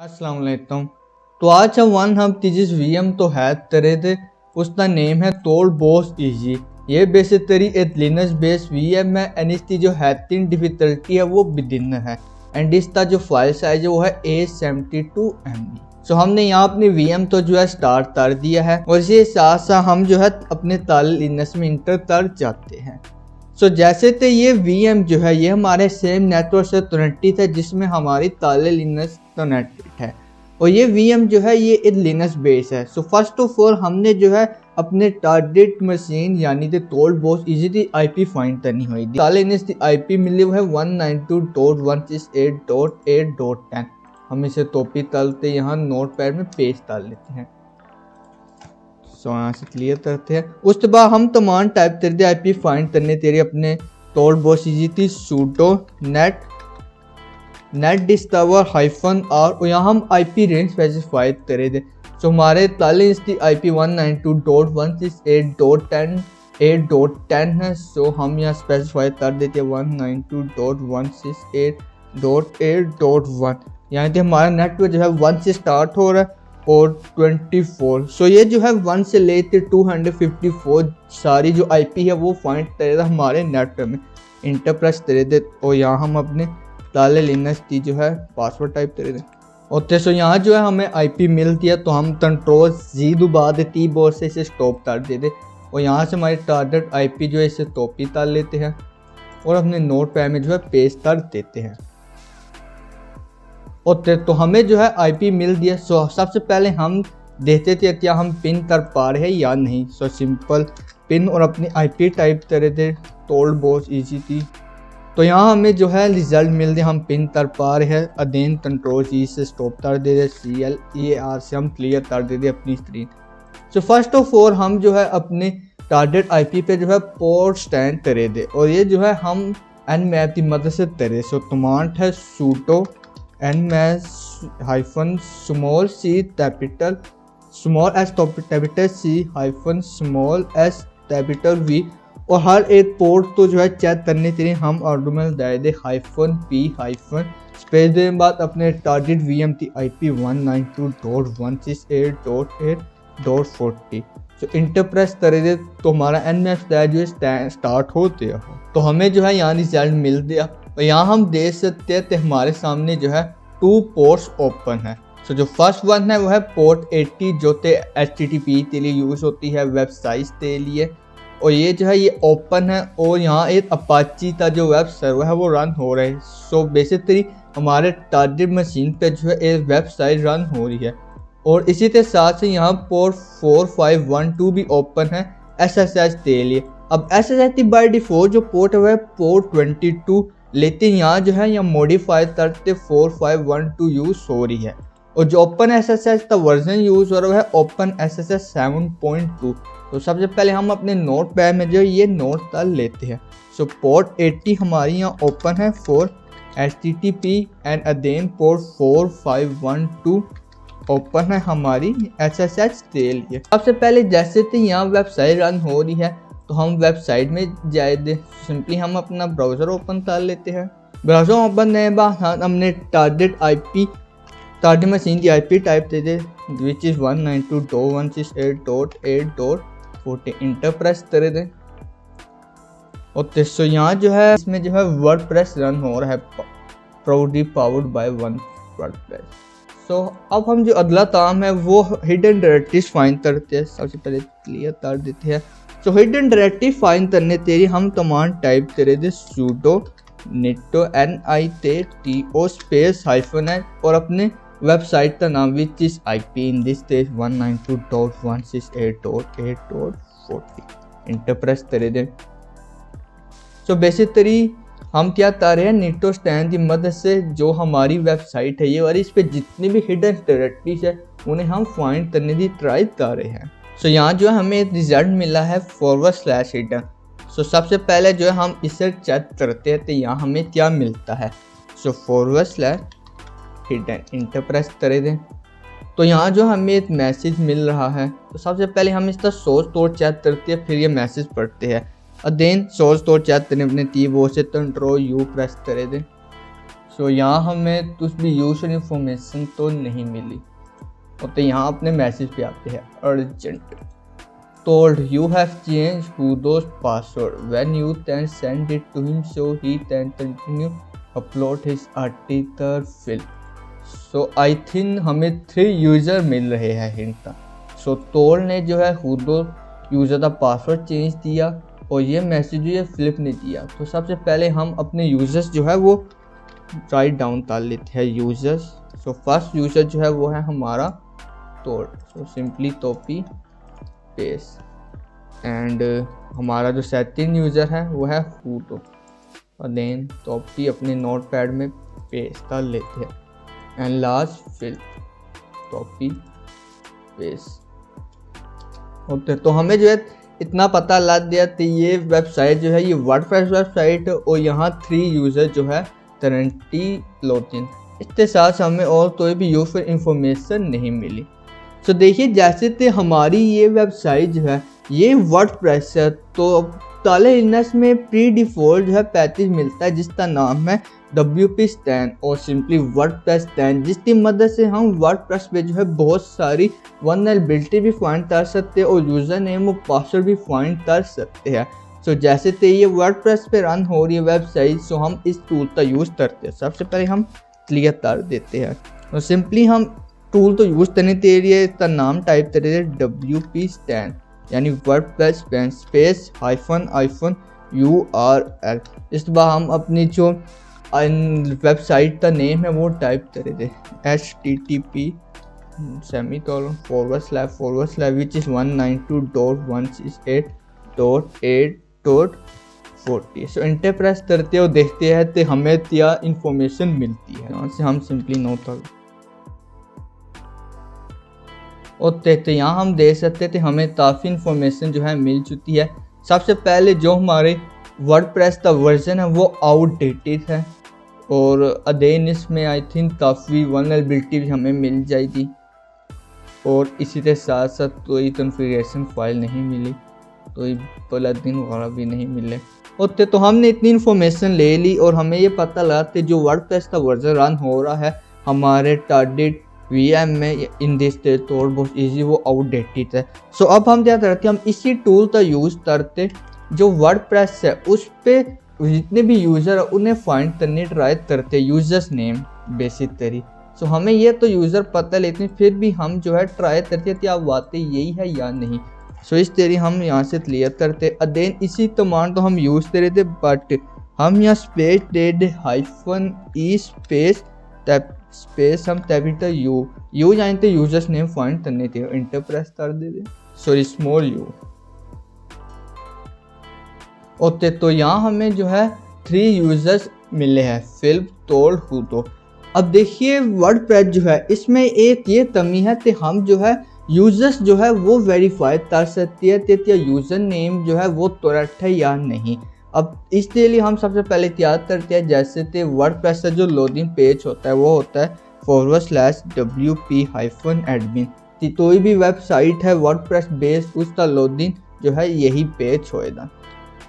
अस्सलाम वालेकुम। तो आज हम हम जिस VM तो है तरह दे उसका नेम है TollBoss Easy। ये बेसिकली एक लिनक्स बेस्ड VM है एंड इसकी जो हैकिंग डिफिकल्टी है वो बिगिनर है एंड इसका जो फाइल साइज है वो है 872 MB। सो हमने यहाँ अपनी VM तो जो है स्टार्ट कर दिया है और इसी साथ साथ हम जो है अपने ताल लिनक्स में इंटर कर जाते हैं। सो जैसे तो ये VM जो है ये हमारे सेम नेटवर्क से कनेक्टेड है जिसमें हमारी ताले लिनक्स कनेक्टेड है और ये VM जो है ये एक लिनक्स बेस है। सो फर्स्ट ऑफ ऑल हमने जो है अपने टारगेट मशीन यानी कि TollBoss Easy की IP फाइंड करनी हुई। ताले लिनक्स की IP मिली हुई है 192.168.8.10। हम इसे टॉपी डालते यहाँ नोटपैड में पेस्ट डाल लेते हैं। सो यहाँ से क्लियर करते हैं। उसके बाद हम कमांड टाइप कर दे IP फाइंड करने तेरे अपने TollBoss Easy की sudo net discover -r और यहाँ हम IP रेंज स्पेसिफाई करे थे। सो हमारे ताले इसकी IP 192.168.10 है। सो हम यहाँ स्पेसिफाई कर देते हैं 192.168.8.1। यहाँ पे हमारा नेटवर्क जो है 1 से स्टार्ट हो रहा है और 24। सो ये जो है 1 से लेते 254 सारी जो IP है वो फाइंड करेगा हमारे नेटवर्क में इंटरप्रेस करे दे और यहाँ हम अपने ताले लिनक्स की जो है पासवर्ड टाइप करे दे और सो यहाँ जो है हमें IP मिल दिया तो हम कंट्रोल Z दबा दे कीबोर्ड से इसे स्टॉप कर देते और यहाँ से हमारी टारगेट IP जो है इसे कॉपी कर लेते हैं और अपने नोटपैड में जो है पेस्ट कर देते हैं और तो हमें जो है IP मिल दिया। सो सबसे पहले हम देखते थे क्या हम पिन कर पा रहे हैं या नहीं। सो सिंपल पिन और अपनी IP टाइप करे थे TollBoss Easy थी तो यहाँ हमें जो है रिजल्ट मिल गया हम पिन कर पा रहे हैं। अदेन कंट्रोल C से स्टॉप कर दे रहे CLEAR से हम क्लियर कर दे रहे अपनी screen. So first of all हम जो है अपने टारगेट IP पे जो है पोर्ट स्टैंड करे दे और ये जो है हम nmap की मदद से करे। सो कमांड है sudo nmap -small c capital small s capital c small s capital v और हर एक पोर्ट तो जो है चेक करने के लिए हम आर्गुमेंट दे दे -p स्पेस देने बाद अपने टारगेट VM की IP 192.168.8.40। तो इंटरप्रेस करे दे तो हमारा nmap जो है स्टार्ट होते हो तो हमें जो है यहाँ रिजल्ट मिल गया और यहाँ हम देख सकते हैं कि हमारे सामने जो है 2 पोर्ट्स ओपन है। सो जो फर्स्ट वन है वो है पोर्ट 80 जो ते HTTP के लिए यूज़ होती है वेबसाइट के लिए और ये जो है ये ओपन है और यहाँ एक अपाची का जो वेब सर्वर है वो रन हो रहा है। सो बेसिकली हमारे टारगेट मशीन पे जो है एक वेबसाइट रन हो रही है और इसी के साथ से यहाँ पोर्ट 4512 भी ओपन है SSH के लिए। अब SSH बाय डिफॉल्ट जो पोर्ट है वह पोर्ट 22 लेकिन यहाँ जो है यहाँ मॉडिफाई करते 4512 यूज़ हो रही है और जो ओपन SSH का वर्जन यूज़ हो रहा है ओपन SSH 7.2। तो सबसे पहले हम अपने नोटपैड में जो ये नोट कर लेते हैं। सो पोर्ट 80 हमारी यहाँ ओपन है for HTTP and and then port 4512 open है हमारी SSH के लिए। सबसे पहले जैसे कि यहाँ वेबसाइट रन हो रही है तो हम वेबसाइट में जाए दे सिंपली हम अपना ब्राउज़र ओपन कर लेते हैं। ब्राउज़र ओपन करने के बाद हमने टारगेट मशीन की IP type they they which is 192.168.8.40 enterprise करे दें और सो यहाँ जो है इसमें जो है वर्डप्रेस रन हो रहा है प्राउडली पावर्ड बाय वर्डप्रेस। सो अब हम जो अगला काम है वो हिडन डायरेक्टरीज फाइंड करते हैं। सबसे पहले क्लियर कर देते हैं। सो हिडन डायरेक्टरी फाइंड करने तेरी हम कमांड टाइप करे दे sudo nito nito space -n और अपने वेबसाइट का नाम which is IP in this case 192.168.8.40 enterprise करे दें। सो बेसिकली हम क्या कर रहे हैं निटो स्टैंड की मदद से जो हमारी वेबसाइट है ये और इस पे जितनी भी हिडन डायरेक्टरीज है उन्हें हम फाइंड करने की ट्राई कर रहे हैं। सो यहाँ जो है हमें एक रिजल्ट मिला है /hidden। सो सबसे पहले जो है हम इसे चेक करते हैं तो यहाँ हमें क्या मिलता है। सो /hidden इंटरप्रेस करे दें तो यहाँ जो हमें एक मैसेज मिल रहा है। तो सबसे पहले हम इसका सोर्स कोड चेक करते हैं फिर ये मैसेज पढ़ते हैं। अदेन सोर्स कोड चेक करने अपने कीबोर्ड से कंट्रोल U प्रेस करे दें। सो यहाँ हमें कुछ भी यूजर इंफॉर्मेशन तो नहीं मिली। तो यहाँ अपने मैसेज पे आते हैं urgent told you have changed Hudo's password when you then send it to him so he can continue upload his article fill। So I think हमें 3 यूज़र मिल रहे हैं हिंट। सो टोल ने जो है हुडो यूज़र का पासवर्ड चेंज दिया और ये मैसेज ये फ्लिप ने दिया। तो सबसे पहले हम अपने यूज़र्स जो है वो राइट डाउन कर लेते हैं यूज़र्स। सो फर्स्ट यूज़र जो है वो है हमारा टोल। So simply copy paste and हमारा जो सेकंड यूज़र है वो है हुडो और देन कॉपी अपने नोट पैड में पेस्ट कर लेते हैं and last file copy paste. Okay, तो हमें जो है इतना पता लग गया कि ये वेबसाइट जो है ये वर्डप्रेस वेबसाइट और यहाँ 3 यूज़र जो है करंटली लॉगिन। इसके साथ हमें और कोई भी यूजर इंफॉर्मेशन नहीं मिली। तो देखिए जैसे कि हमारी ये वेबसाइट जो है ये वर्डप्रेस है, तो ताले लिनक्स में प्री डिफ़ॉल्ट जो है पैकेज मिलता है जिसका नाम है WP Stan और सिंपली वर्डप्रेस Stan, जिसकी मदद से हम वर्डप्रेस पे जो है बहुत सारी वल्नरेबिलिटी भी फाइंड कर सकते हैं और यूज़र नेम और पासवर्ड भी फाइंड कर सकते हैं। सो जैसे कि ये वर्डप्रेस पे रन हो रही है वेबसाइट, सो हम इस टूल का यूज़ करते हैं। सबसे पहले हम क्लियर कर देते हैं और सिंपली हम टूल तो यूज़ करने के लिए इसका नाम टाइप करेंगे WP Stan यानी WordPress Stan space hyphen URL। इस बार हम अपनी जो वेबसाइट का नेम है वो टाइप करेंगे http // which is 192.168.8.40। So enter press करते और देखते हैं तो हमें क्या इंफॉर्मेशन मिलती है। यहाँ से हम सिंपली नोट कर और देखते यहाँ हम देख सकते थे हमें काफ़ी इंफॉर्मेशन जो है मिल चुकी है। सबसे पहले जो हमारे वर्डप्रेस का वर्जन है वो आउटडेटेड है और अदेन इसमें आई थिंक काफ़ी वल्नरेबिलिटी भी हमें मिल जाएगी और इसी के साथ साथ कोई कॉन्फ़िगरेशन फाइल नहीं मिली, कोई प्लगइन वगैरह भी नहीं मिले होते। तो हमने इतनी इन्फॉर्मेशन ले ली और हमें ये पता लगा कि जो वर्डप्रेस का वर्जन रन हो रहा है हमारे टारगेट VM में इन दिस स्टेट और बहुत ईजी वो आउटडेटेड है। सो अब हम क्या करते हैं, हम इसी टूल का यूज़ करते जो वर्डप्रेस है उस पे जितने भी यूज़र है उन्हें फाइंड करने ट्राई करते यूज़र्स नेम बेसिक तरी। सो हमें ये तो यूज़र पता लेकिन फिर भी हम जो है ट्राई करते थे आप वाकई यही है या नहीं। सो इस तरी हम यहाँ से क्लियर करते अदेन इसी कमांड तो हम यूज़ कर रहे थे बट हम यहाँ स्पेस डेड -e स्पेस हम कैपिटल यू जानते यूजर्स नेम फाइंड करने थे इंटर प्रेस कर देते सॉरी स्मॉल यू ओके। तो यहाँ हमें जो है 3 यूजर्स मिले हैं फिल्म टोल हुडो। अब देखिए वर्डप्रेस जो है इसमें एक ये कमी है कि हम जो है यूजर्स जो है वो वेरीफाई कर सकती है कि क्या यूज़र नेम जो है वो करेक्ट है या नहीं। अब इसके लिए हम सबसे पहले क्या करते हैं, जैसे कि वर्डप्रेस का जो लॉगिन पेज होता है वो होता है /WP-admin। कोई भी वेबसाइट है वर्डप्रेस बेस्ड उसका लॉगिन जो है यही पेज होएगा।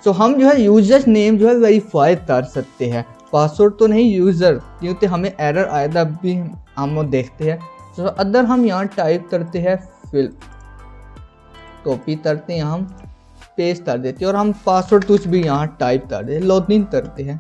सो हम जो है यूजर्स नेम जो है वेरीफाई कर सकते हैं, पासवर्ड तो नहीं यूज़र, क्योंकि हमें एरर आएगा भी हम देखते हैं। सो अदर हम यहाँ टाइप करते हैं फिल कॉपी करते हैं हम पेस्ट कर देते हैं और हम पासवर्ड कुछ भी यहाँ टाइप कर देते लॉगिन करते हैं।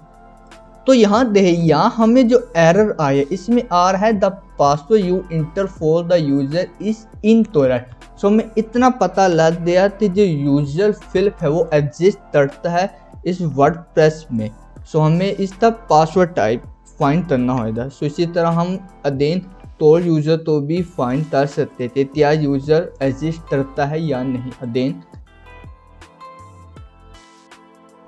तो यहाँ हमें जो एरर आया इसमें आ रहा है the password you enter for the user is incorrect. So हमें इतना पता लग गया कि जो यूजर फिल्प है वो एग्जिस्ट करता है इस वर्डप्रेस में। सो हमें इसका पासवर्ड टाइप फाइंड करना होगा। सो इसी तरह हम अदेन टोल यूज़र तो भी फाइंड कर सकते थे क्या यूज़र एग्जिस्ट करता है या नहीं and then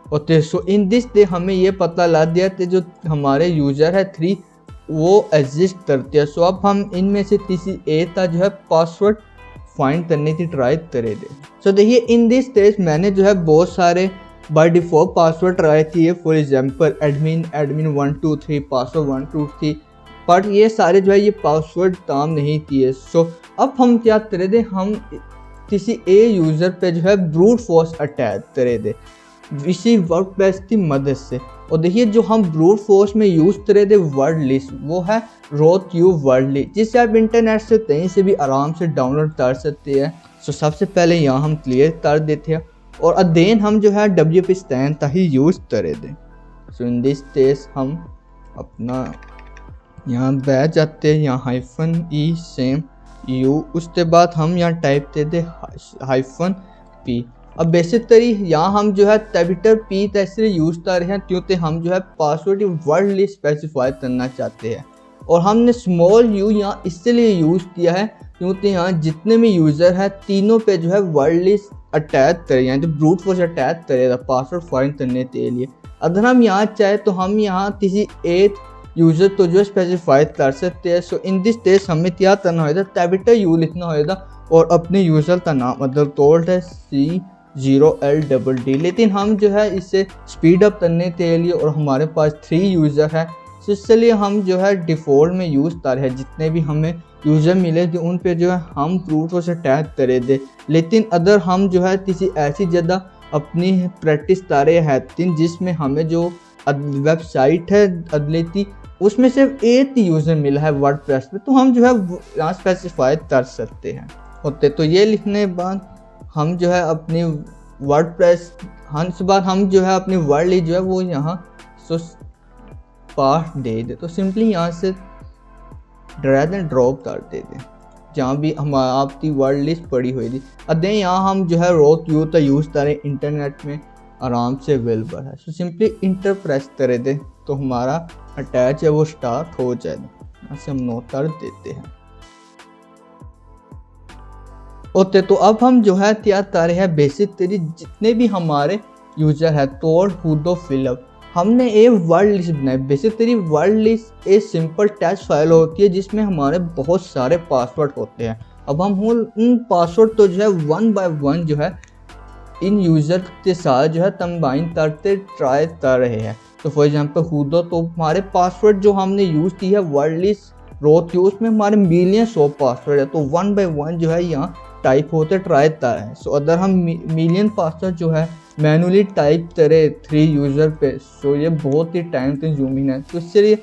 okay. So in this day हमें ये पता लग गया कि जो हमारे यूज़र है 3 वो एग्जिस्ट करते हैं। सो अब हम इनमें से किसी एक का जो है पासवर्ड फाइंड करने की ट्राई करेंगे। सो देखिए इन दिस स्टेज मैंने जो है बहुत सारे बाय डिफ़ॉल्ट पासवर्ड ट्राई किए, for example admin 123 password 123, but ये सारे जो है ये पासवर्ड काम नहीं किए। सो अब हम क्या करेंगे, हम किसी यूज़र पे जो है ब्रूट फोर्स अटैक करेंगे इसी वर्डप्रेस की मदद से। और देखिए जो हम ब्रूट फोर्स में यूज़ करे थे वर्ड लिस्ट, वो है रोथ यू वर्ड लिस्ट, जिससे आप इंटरनेट से कहीं से भी आराम से डाउनलोड कर सकते हैं। सो सबसे पहले यहाँ हम क्लियर कर देते हैं और अदेन हम जो है WP स्टैंड तही यूज़ करे दें। सो इन दिस केस हम अपना यहाँ बैठ जाते हैं, यहाँ -e सेम u, उसके बाद हम यहाँ टाइप दे दे -p। अब बेसिकली यहाँ हम जो है कैपिटल P इसलिए यूज़ कर रहे हैं क्योंकि हम जो है पासवर्ड वर्ड लिस्ट स्पेसिफाई करना चाहते हैं, और हमने स्मॉल u यहाँ इसलिए यूज़ किया है क्योंकि यहाँ जितने भी यूज़र हैं तीनों पे जो है वर्ड लिस्ट अटैच करें, यहाँ जो ब्रूट फोर्स अटैच करेगा पासवर्ड फाइंड करने के लिए। अगर हम यहाँ चाहे तो हम यहाँ किसी एक यूज़र तो जो स्पेसिफाई कर सकते हैं। सो इन दिस केस हमें क्या करना होगा, कैपिटल U लिखना होगा और अपने यूज़र का नाम, मतलब टोल्ड है C0LDD, लेकिन हम जो है इसे स्पीड अप करने के लिए और हमारे पास 3 यूज़र है, तो इसलिए हम जो है डिफ़ॉल्ट में यूज़ कर है जितने भी हमें यूज़र मिले थे उन पे जो है हम ब्रूट फोर्स अटैच करे दे। लेकिन अगर हम जो है किसी ऐसी जगह अपनी प्रैक्टिस करे हैं जिसमें हमें जो वेबसाइट है अगले की उसमें सिर्फ एक यूज़र मिला है वर्डप्रेस पे, तो हम जो है यहाँ स्पेसिफाई कर सकते हैं होते। तो ये लिखने के बाद हम जो है अपनी वर्डप्रेस के बाद हम जो है अपनी वर्ड लिस्ट जो है वो यहाँ पास दे दे। तो सिंपली यहाँ से ड्रैग एंड ड्रॉप कर दे दें जहाँ भी हमारा आपकी वर्ड लिस्ट पड़ी हुई थी। अदे यहाँ हम जो है रोथ यू तो यूज़ करें इंटरनेट में आराम से अवेलेबल है। सो सिंपली इंटर प्रेस कर दें तो हमारा अटैच है वो स्टार्ट हो जाएगा। यहाँ से हम नो कर देते हैं ओके। तो अब हम जो है क्या कर रहे हैं, बेसिक तेरी जितने भी हमारे यूजर है तोड़ हुडो फिलअप, हमने एक वर्ड लिस्ट बनाई। बेसिक तेरी वर्ड लिस्ट एक सिंपल टेक्स्ट फाइल होती है जिसमें हमारे बहुत सारे पासवर्ड होते हैं। अब हम उन पासवर्ड तो जो है 1 बाय 1 जो है इन यूज़र के साथ जो है कंबाइन करते ट्राई कर रहे हैं। तो फॉर एग्जांपल हुडो, तो हमारे पासवर्ड जो हमने यूज़ की है वर्ड लिस्ट रोथ यू, उसमें हमारे मिलियंस ऑफ पासवर्ड है, तो 1 बाय 1 जो है यहाँ टाइप होते ट्राई कर रहे हैं। सो अगर हम मिलियन पासवर्ड जो है मैनुअली टाइप करें 3 यूज़र पे, सो ये बहुत ही टाइम कंज्यूमिंग है। तो इसलिए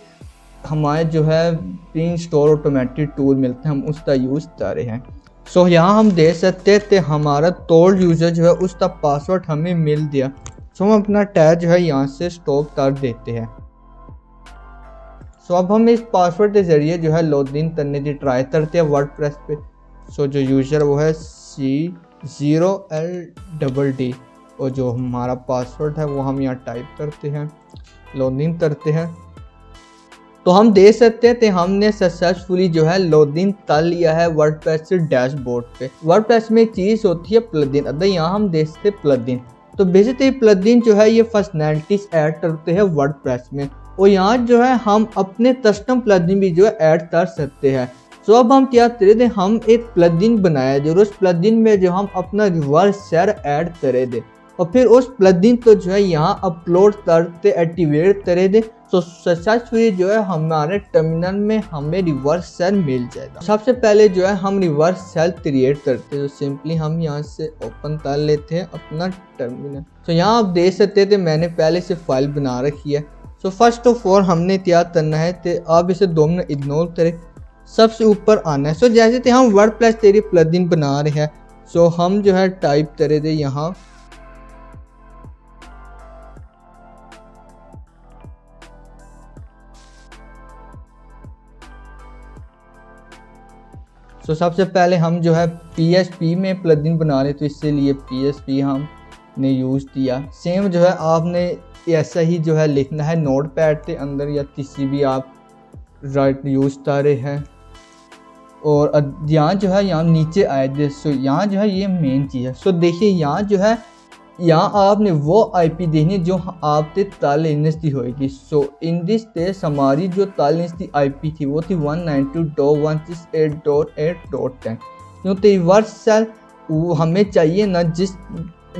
हमारे जो है प्री स्टोर ऑटोमेटिक टूल मिलते हैं, हम उसका यूज़ कर रहे हैं। सो यहाँ हम दे सकते थे हमारा टोल्ड यूज़र जो है उसका पासवर्ड हमें मिल दिया। सो हम अपना टैग जो है यहाँ से स्टॉप कर देते हैं। सो अब हम इस पासवर्ड के ज़रिए जो है लॉग इन करने की ट्राई करते हैं वर्डप्रेस पे। सो जो यूज़र वो है C0LDD और जो हमारा पासवर्ड है वो हम यहाँ टाइप करते हैं, लॉग इन करते हैं। तो हम देख सकते थे हमने सक्सेसफुली जो है लॉग इन कर लिया है वर्डप्रेस से डैशबोर्ड पे। वर्डप्रेस में एक चीज़ होती है प्लगइन। अगर यहाँ हम देखते प्लगइन, तो बेसिकली प्लगइन जो है ये फंक्शनैलिटीज ऐड करते हैं वर्डप्रेस में, और यहाँ जो है हम अपने कस्टम प्लगइन भी जो है ऐड कर सकते हैं। सो अब हम क्या करे थे, हम एक प्लगइन बनाया जो उस प्लगइन में जो हम अपना रिवर्स शेयर ऐड करे थे और फिर उस प्लगइन को जो है यहाँ अपलोड करते एक्टिवेट करे थे। तो सक्सेसफुली जो है हमारे टर्मिनल में हमें रिवर्स सेल मिल जाएगा। सबसे पहले जो है हम रिवर्स सेल क्रिएट करते हैं। तो सिंपली हम यहाँ से ओपन कर लेते हैं अपना टर्मिनल। तो यहाँ आप देख सकते थे मैंने पहले से फाइल बना रखी है। सो फर्स्ट ऑफ ऑल हमने क्या करना है, तो आप इसे 2 मिनट इग्नोर करें, सबसे ऊपर आना है। सो जैसे थे हम वर्डप्रेस तेरी प्लगइन बना रहे हैं, सो हम जो है टाइप करे थे यहाँ तो सबसे पहले हम जो है PHP में प्लगइन बना रहे, तो इसलिए PHP हमने यूज़ किया। सेम जो है आपने ऐसा ही जो है लिखना है नोटपैड के अंदर या किसी भी आप राइट यूज़ कर रहे हैं। और यहाँ जो है यहाँ नीचे आए थे, सो यहाँ जो है ये मेन चीज़ है। सो देखिए यहाँ जो है यहाँ आपने वो IP देनी जो आपके तालिनस की होगी। सो इन दिस केस हमारी जो तालिनस की IP थी वो थी 192.168.8.10, क्योंकि रिवर्स सेल वो हमें चाहिए ना, जिस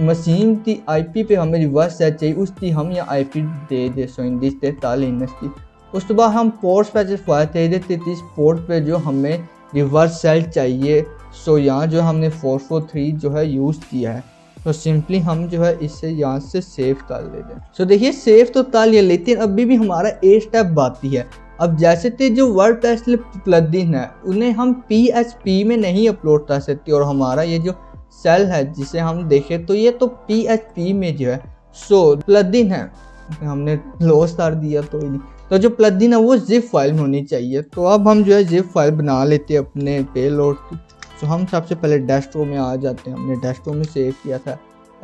मशीन की IP पे हमें रिवर्स सेल चाहिए उसकी हम यहाँ IP दे दे। सो इन दिस केस तालिनस की। उसके बाद हम पोर्ट स्पेसिफाई चाहिए थे, इस पोर्ट पे जो हमें रिवर्स सेल चाहिए। सो यहाँ जो हमने 443 जो है यूज़ किया है। तो सिंपली हम जो है इसे यहाँ से सेव कर लेते हैं। सो देखिए सेव तो कर लिया, लेकिन अभी भी हमारा एक स्टेप बाकी है। अब जैसे थे जो वर्डप्रेस प्लगइन है उन्हें हम PHP में नहीं अपलोड कर सकते, और हमारा ये जो सेल है जिसे हम देखें तो ये तो PHP में जो है सो प्लगइन है, हमने क्लोज कर दिया तो ही नहीं। तो जो प्लगइन है वो जिप फाइल में होनी चाहिए। तो अब हम जो है जिप फाइल बना लेते हैं अपने पेलोड की। तो हम सबसे पहले डेस्कटॉप में आ जाते हैं, हमने डेस्कटॉप में सेव किया था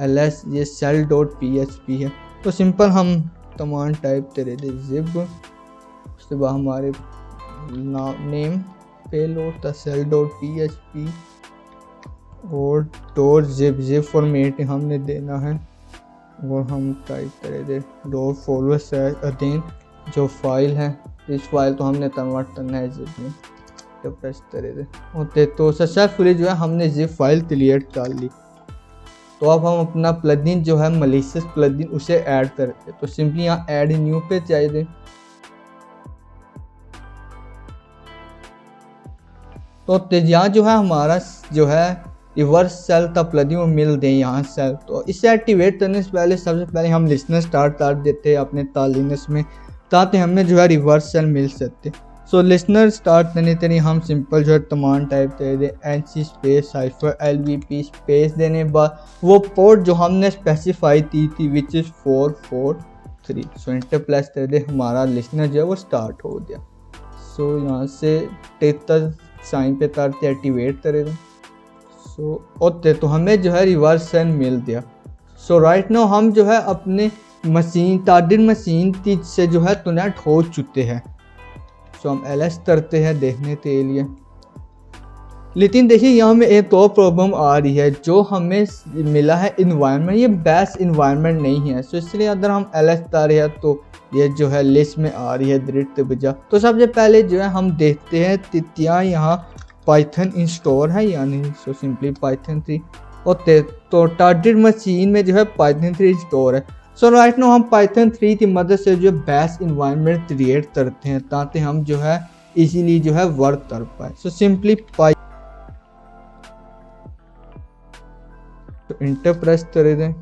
ls, ये cell.php है। तो सिंपल हम कमांड टाइप करे थे जिप, उसके बाद हमारे नेम पेलोड था cell.php और .zip फॉर्मेट हमने देना है, और हम टाइप करे थे $/अधीन जो फाइल है, इस फाइल तो हमने कन्वर्ट करना है जिप में, तो प्रेस करे थे होते। तो सक्सेसफुली जो है हमने जिप फाइल क्रिएट कर ली। तो अब हम अपना प्लगइन जो है मलिशियस प्लगइन उसे ऐड करते, तो सिंपली यहाँ ऐड न्यू पे चाहिए। तो यहाँ जो है हमारा जो है रिवर्स सेल का प्लगइन वो मिल दे यहाँ सेल। तो इसे एक्टिवेट करने से पहले सबसे पहले हम लिसनर स्टार्ट कर देते हैं अपने तालिनस में, ताकि हमें जो है रिवर्स सेल मिल सकते। सो लिसनर स्टार्ट करने के लिए हम सिंपल जो है कमांड टाइप कर दे NC स्पेस -LVP स्पेस देने बाद वो पोर्ट जो हमने स्पेसिफाई की थी which is 443। So inter plus कर दे, हमारा लिसनर जो है वो स्टार्ट हो गया। सो यहाँ से टेटर साइन पे करते एक्टिवेट करेगा। सो ओके, तो हमें जो है रिवर्स सेल मिल गया। सो राइट नाउ हम जो है अपने मशीन टारगेट मशीन से जो है कनेक्ट हो चुके हैं। सो हम ls करते हैं देखने के लिए, लेकिन देखिए यहाँ में एक और प्रॉब्लम आ रही है। जो हमें मिला है इन्वायरमेंट ये बेस्ट इन्वायरमेंट नहीं है। सो इसलिए अगर हम ls कर रहे हैं तो ये जो है लिस्ट में आ रही है डिलीट बजा। तो सबसे पहले जो है हम देखते हैं तितिया यहाँ पाइथन इंस्टॉल है या नहीं। सो सिंपली पाइथन 3 और तो टारगेट मशीन में जो है पाइथन 3 इंस्टॉल है। सो राइट नाउ हम पाइथन 3 की मदद से जो बेस्ट इन्वायरमेंट क्रिएट करते हैं ताकि हम जो है इजीली जो है वर्क कर पाए। सो सिंपली तो इंटर प्रेस कर दें।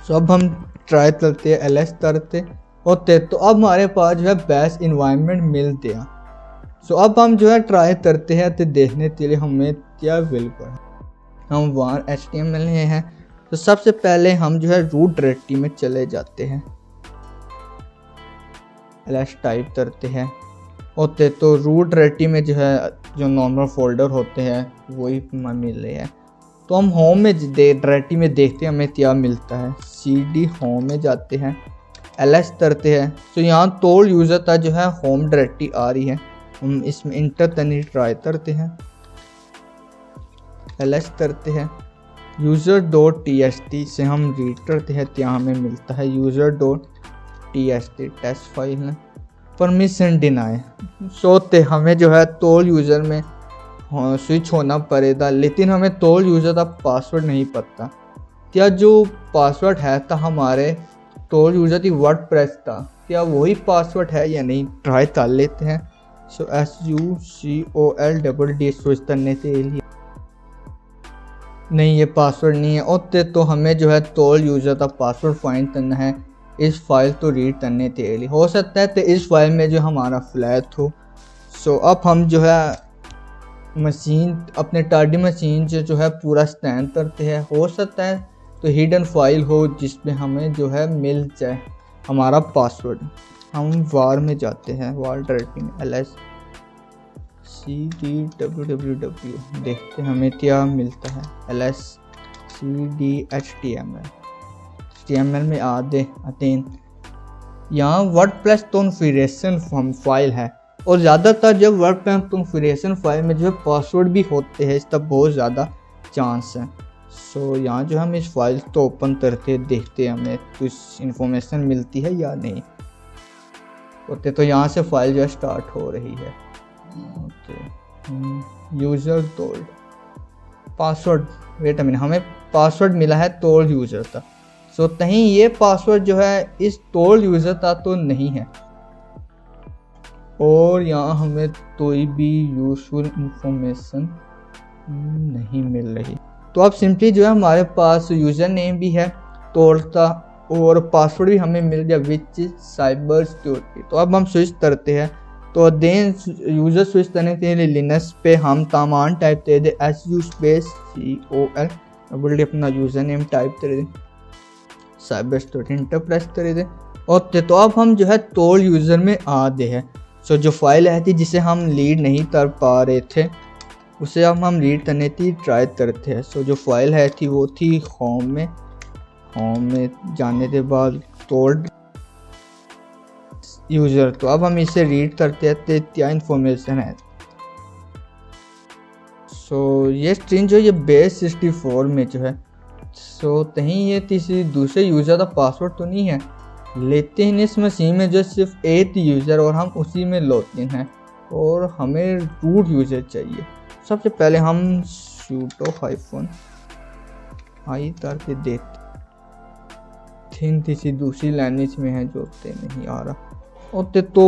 सो अब हम ट्राई करते हैं ls करते होते, तो अब हमारे पास जो है बेस्ट इन्वायरमेंट मिल गया। सो अब हम जो है ट्राई करते हैं तो देखने के लिए हमें क्या अवेलेबल है। हम var HTML हैं, तो सबसे पहले हम जो है रूट डायरेक्टरी में चले जाते हैं, ls टाइप करते हैं होते, तो रूट डायरेक्टरी में जो है जो नॉर्मल फोल्डर होते हैं वही हमें मिल रहे हैं। तो हम होम में डायरेक्टरी में देखते हैं हमें क्या मिलता है। cd होम में जाते हैं, ls करते हैं। तो यहाँ टोल यूज़र का जो है होम डायरेक्टरी आ रही है, हम इसमें इंटर करने ट्राई करते हैं, ls करते हैं। user.txt से हम रीड करते हैं, तो यहाँ हमें मिलता है user.txt टेस्ट फाइल है, परमिशन डिनाई। सोते हमें जो है टोल यूज़र में स्विच होना पड़ेगा, लेकिन हमें टोल यूज़र का पासवर्ड नहीं पता। क्या जो पासवर्ड है था हमारे टोल यूज़र की वर्डप्रेस का, क्या वही पासवर्ड है या नहीं, ट्राई कर लेते हैं। सो SUCOLDD स्विच करने के लिए नहीं, ये पासवर्ड नहीं है ओते, तो हमें जो है टोल यूज़र का पासवर्ड फाइंड करना है इस फाइल को रीड करने के लिए। हो सकता है तो इस फाइल में जो हमारा फ्लैट हो। सो अब हम जो है मशीन अपने टारगेट मशीन से जो है पूरा स्कैन करते हैं। हो सकता है तो हिडन फाइल हो जिसमें हमें जो है मिल जाए हमारा पासवर्ड। हम var में जाते हैं, var डायरेक्टरी में ls cd www देखते हैं हमें क्या मिलता है। ls cd html में आते यहाँ वर्डप्रेस कॉन्फ़िगरेशन फाइल है, और ज़्यादातर जब वर्डप्रेस कॉन्फ़िगरेशन फाइल में जो है पासवर्ड भी होते हैं, इसका बहुत ज़्यादा चांस है। सो यहाँ जो हम इस फाइल को ओपन करके देखते हैं हमें कुछ इन्फॉर्मेशन मिलती है या नहीं होते। तो यहाँ से फाइल जो है स्टार्ट हो रही है। User told password, wait a minute, हमें पासवर्ड मिला है टोल्ड यूज़र का। सो कहीं ये पासवर्ड जो है इस टोल्ड यूज़र का तो नहीं है, और यहाँ हमें कोई भी यूजफुल इंफॉर्मेशन नहीं मिल रही। तो अब सिंपली जो है हमारे पास यूज़र नेम भी है तोड़ता और पासवर्ड भी हमें मिल गया विच इज साइबर सिक्योरिटी। तो अब हम स्विच करते हैं। तो देन यूज़र स्विच करने के लिए लिनक्स पे हम कमांड टाइप दे दे SU स्पेस COL बोल अपना यूज़र नेम टाइप कर दे साइबर सिक्योरिटी इंटर प्रेस कर दे। ओके तो अब हम जो है तोड़ यूज़र में आ गए हैं। सो जो फाइल है थी जिसे हम रीड नहीं कर पा रहे थे उसे अब हम रीड करने की ट्राई करते हैं। सो जो फाइल है थी वो थी होम में जाने के बाद तोड़ यूज़र। तो अब हम इसे रीड करते हैं तो क्या इन्फॉर्मेशन है। सो ये स्ट्रिंग जो ये बेस 64 में जो है सो कहीं ये किसी दूसरे यूज़र का पासवर्ड तो नहीं है, लेकिन इस मशीन में जो सिर्फ एक यूज़र और हम उसी में लॉगिन हैं और हमें रूट यूज़र चाहिए। सबसे पहले हम sudo -i करके देखते किसी दूसरी लैंग्वेज में है जो नहीं आ रहा होते। तो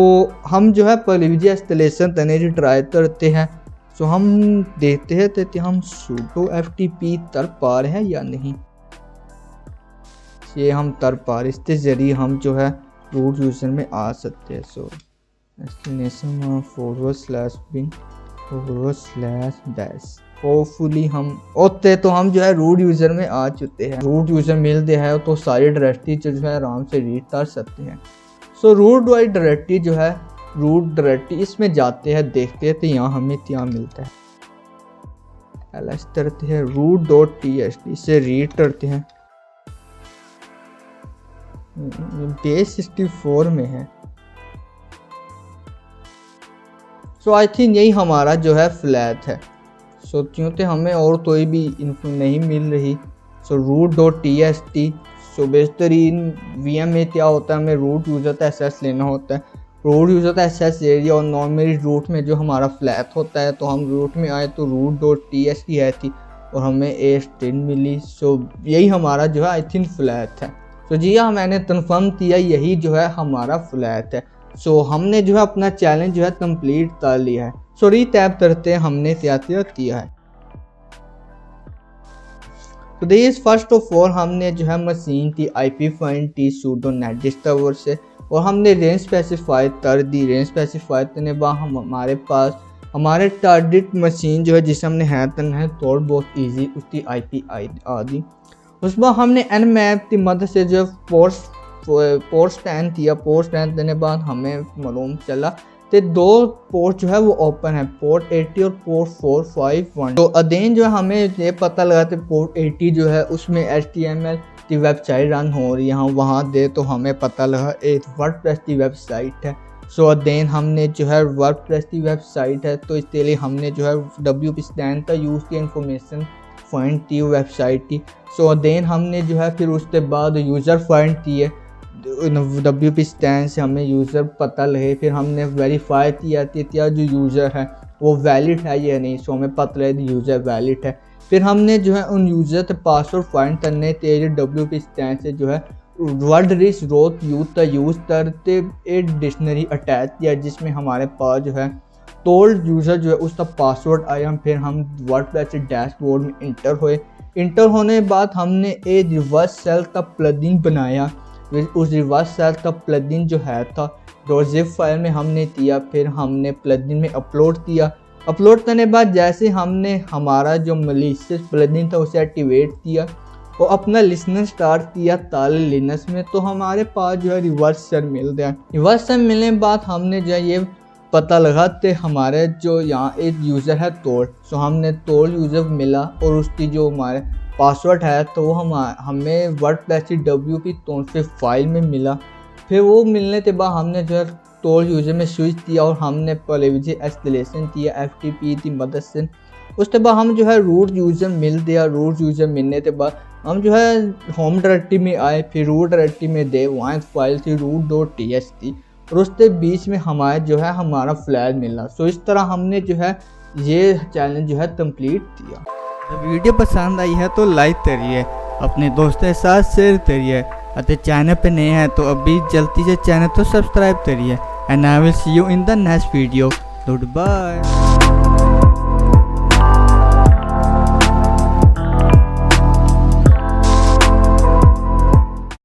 हम जो है पहले इंस्टॉलेशन करने की ट्राई करते हैं। सो हम देखते हैं तो हम sudo ftp कर पा रहे हैं या नहीं। ये हम कर पा रहे, इसके जरिए हम जो है रूट यूज़र में आ सकते हैं। सो destination /bin/dash होपफुली हम होते तो हम जो है रूट यूज़र में आ चुके हैं। रूट यूज़र मिल गया है तो सारी डायरेक्टरी जो है आराम से रीड कर सकते हैं। सो रूट वाइड डायरेक्टरी जो है रूट डायरेक्टरी इसमें जाते हैं देखते हैं तो यहाँ हमें क्या मिलता है। ls करते हैं root.txt इसे रीड करते हैं बेस 64 में है। सो आई थिंक यही हमारा जो है फ्लैग है। सो क्योंकि हमें और कोई भी इन्फो नहीं मिल रही। सो root.txt सो बेहतरीन VM में क्या होता है हमें रूट यूज़र का एक्सेस लेना होता है। रूट यूज़र का एक्सेस एरिया और नॉर्मली रूट में जो हमारा फ्लैग होता है तो हम रूट में आए तो root.txt है थी और हमें ए स्ट्रिंग मिली। सो यही हमारा जो है आई थिंक फ्लैग है। तो जी हाँ मैंने कन्फर्म किया यही जो है हमारा फ्लैग है। सो हमने जो है अपना चैलेंज जो है कंप्लीट कर लिया है। सो रीटैप करते हैं हमने क्या किया है। तो दिस फर्स्ट ऑफ ऑल हमने जो है मशीन की IP फाइंड की sudo net discover से और हमने रेंज स्पेसिफाई कर दी। रेंज स्पेसिफाई करने के बाद हमारे पास हमारे टारगेट मशीन जो है जिसे हमने हैक करना है थोड़ा बहुत ईजी उसकी IP आ दी। उस बाद हमने nmap की मदद से जो पोर्ट स्टैंड किया। पोर्ट स्टैंड करने के बाद हमें मालूम चला तो दो पोर्ट जो है वो ओपन है पोर्ट 80 और पोर्ट 451। तो अदेन जो है हमें ये पता लगा कि पोर्ट 80 जो है उसमें HTML की वेबसाइट रन हो रही है। वहाँ दे तो हमें पता लगा एक वर्डप्रेस की वेबसाइट है। सो अदेन हमने जो है वर्डप्रेस की वेबसाइट है तो इसके लिए हमने जो है WP स्टैंड का यूज़ किया इन्फॉर्मेशन फाइंड की वेबसाइट की। सो अदेन हमने जो है फिर उसके बाद यूज़र फाइंड किए WP स्टैंड से हमें यूज़र पता लगे। फिर हमने वेरीफाई किया कि क्या जो यूज़र है वो वैलिड है या नहीं। सो हमें पता लगे यूज़र वैलिड है। फिर हमने जो है उन यूज़र के पासवर्ड फाइंड करने के लिए WP स्टैंड से जो है वर्ड रिच रोथ यूथ का यूज़ करते एक डिक्शनरी अटैच किया जिसमें हमारे पास जो है टोल्ड यूज़र जो है उसका पासवर्ड आया। फिर हम वर्डप्रेस से डैशबोर्ड में इंटर हुए। इंटर होने के बाद हमने एक रिवर्स सेल का प्लगइन बनाया। उस रिवर्स सेल का प्लगइन जो है था zip फाइल में हमने किया। फिर हमने प्लगइन में अपलोड किया। अपलोड करने के बाद जैसे हमने हमारा जो मलिशियस प्लगइन था उसे एक्टिवेट किया और अपना लिसनर स्टार्ट किया ताले लिनक्स में तो हमारे पास जो है रिवर्स सेल मिल गया। रिवर्स सेल मिलने के बाद हमने जो है ये पता लगा कि हमारे जो यहाँ एक यूज़र है तोड़। सो हमने तोड़ यूज़र मिला और उसकी जो हमारे पासवर्ड है तो वो हमें वर्डप्रेस की WP तोड़फे फाइल में मिला। फिर वो मिलने के बाद हमने जो है तोड़ यूज़र में स्विच किया और हमने पहले इंस्टॉलेशन किया FTP की मदद से। उसके बाद हम जो है रूट यूज़र मिल गया। रूट यूज़र मिलने के बाद हम जो है होम डायरेक्टरी में आए। फिर रूट डायरेक्टरी में दे वहाँ फाइल थी root.txt और उसके बीच में हमारे जो है हमारा फ्लैग मिला। सो इस तरह हमने जो है ये चैलेंज जो है कंप्लीट किया। वीडियो पसंद आई है तो लाइक करिए, अपने दोस्तों के साथ शेयर करिए। अगर चैनल पे नए हैं तो अभी जल्दी से चैनल को सब्सक्राइब करिए। And I will see you in the next video. Good bye.